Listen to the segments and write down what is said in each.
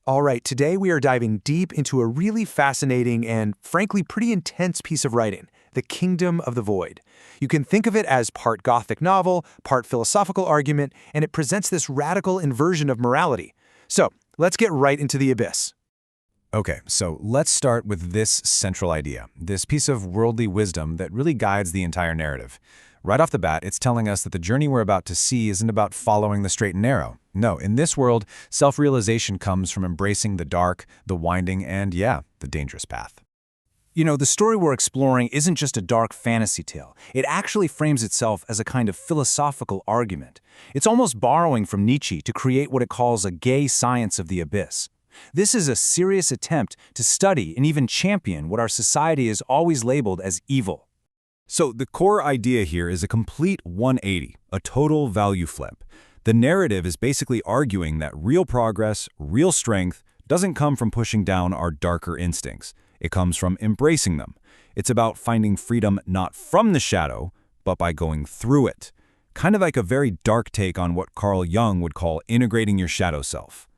All right, today we are diving deep into a really fascinating and, frankly, pretty intense piece of writing, The Kingdom of the Void. You can think of it as part Gothic novel, part philosophical argument, and it presents this radical inversion of morality. So, let's get right into the abyss. Okay, so let's start with this central idea, this piece of worldly wisdom that really guides the entire narrative. Right off the bat, it's telling us that the journey we're about to see isn't about following the straight and narrow. No, in this world, self-realization comes from embracing the dark, the winding, and the dangerous path. You know, the story we're exploring isn't just a dark fantasy tale. It actually frames itself as a kind of philosophical argument. It's almost borrowing from Nietzsche to create what it calls a gay science of the abyss. This is a serious attempt to study and even champion what our society has always labeled as evil. So the core idea here is a complete 180, a total value flip. The narrative is basically arguing that real progress, real strength, doesn't come from pushing down our darker instincts. It comes from embracing them. It's about finding freedom not from the shadow, but by going through it. Kind of like a very dark take on what Carl Jung would call integrating your shadow self.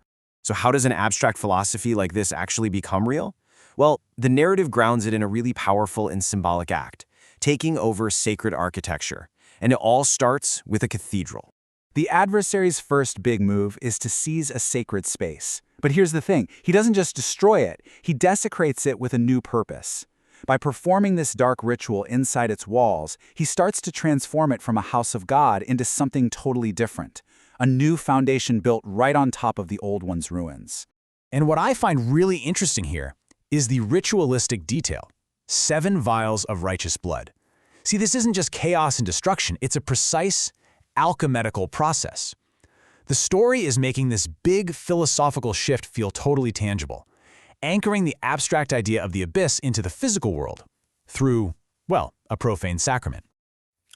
So how does an abstract philosophy like this actually become real? Well, the narrative grounds it in a really powerful and symbolic act, taking over sacred architecture. And it all starts with a cathedral. The adversary's first big move is to seize a sacred space. But here's the thing, he doesn't just destroy it, he desecrates it with a new purpose. By performing this dark ritual inside its walls, he starts to transform it from a house of God into something totally different. A new foundation built right on top of the old one's ruins. And what I find really interesting here is the ritualistic detail. 7 vials of righteous blood. See, this isn't just chaos and destruction, it's a precise, alchemical process. The story is making this big philosophical shift feel totally tangible, anchoring the abstract idea of the abyss into the physical world through, well, a profane sacrament.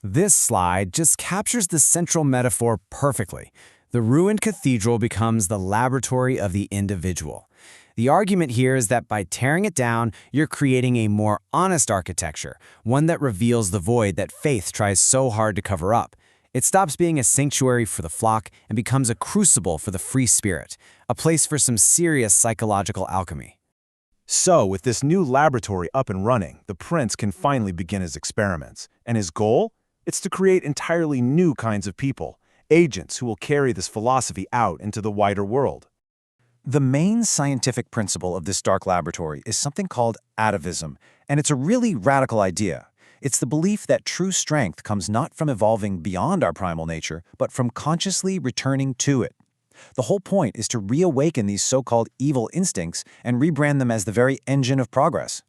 This slide just captures the central metaphor perfectly. The ruined cathedral becomes the laboratory of the individual. The argument here is that by tearing it down, you're creating a more honest architecture, one that reveals the void that faith tries so hard to cover up. It stops being a sanctuary for the flock and becomes a crucible for the free spirit, a place for some serious psychological alchemy. So, with this new laboratory up and running, the prince can finally begin his experiments. And his goal? It's to create entirely new kinds of people, agents who will carry this philosophy out into the wider world. The main scientific principle of this dark laboratory is something called atavism, and it's a really radical idea. It's the belief that true strength comes not from evolving beyond our primal nature, but from consciously returning to it. The whole point is to reawaken these so-called evil instincts and rebrand them as the very engine of progress.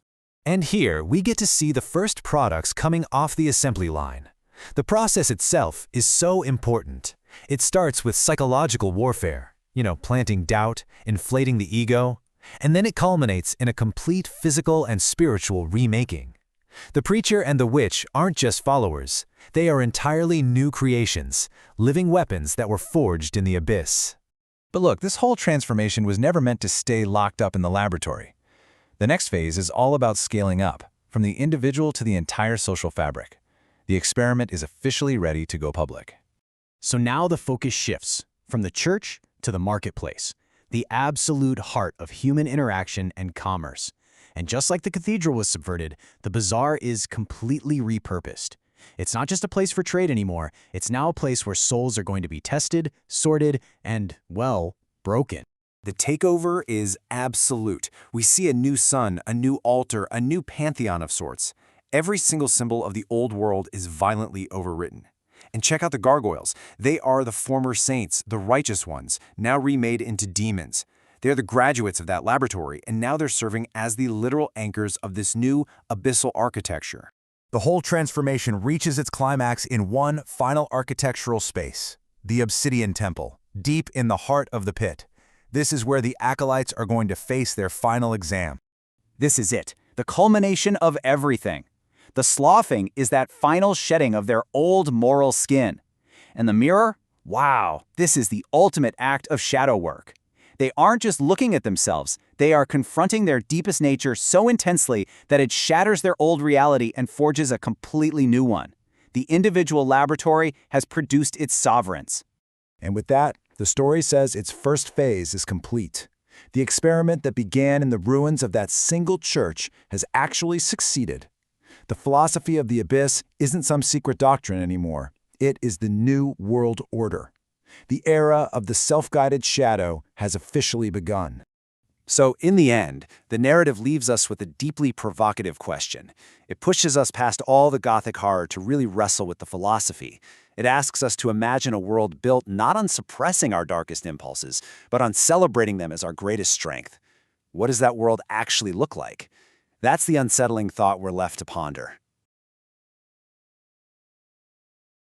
And here, we get to see the first products coming off the assembly line. The process itself is so important. It starts with psychological warfare, planting doubt, inflating the ego, and then it culminates in a complete physical and spiritual remaking. The preacher and the witch aren't just followers. They are entirely new creations, living weapons that were forged in the abyss. But look, this whole transformation was never meant to stay locked up in the laboratory. The next phase is all about scaling up, from the individual to the entire social fabric. The experiment is officially ready to go public. So now the focus shifts from the church to the marketplace, the absolute heart of human interaction and commerce. And just like the cathedral was subverted, the bazaar is completely repurposed. It's not just a place for trade anymore, it's now a place where souls are going to be tested, sorted, and, well, broken. The takeover is absolute. We see a new sun, a new altar, a new pantheon of sorts. Every single symbol of the old world is violently overwritten. And check out the gargoyles. They are the former saints, the righteous ones, now remade into demons. They're the graduates of that laboratory, and now they're serving as the literal anchors of this new abyssal architecture. The whole transformation reaches its climax in one final architectural space, the Obsidian Temple, deep in the heart of the pit. This is where the acolytes are going to face their final exam. This is it, the culmination of everything. The sloughing is that final shedding of their old moral skin. And the mirror? Wow, this is the ultimate act of shadow work. They aren't just looking at themselves, they are confronting their deepest nature so intensely that it shatters their old reality and forges a completely new one. The individual laboratory has produced its sovereigns. And with that, the story says its first phase is complete. The experiment that began in the ruins of that single church has actually succeeded. The philosophy of the abyss isn't some secret doctrine anymore. It is the new world order. The era of the self-guided shadow has officially begun. So, in the end, the narrative leaves us with a deeply provocative question. It pushes us past all the Gothic horror to really wrestle with the philosophy. It asks us to imagine a world built not on suppressing our darkest impulses, but on celebrating them as our greatest strength. What does that world actually look like? That's the unsettling thought we're left to ponder.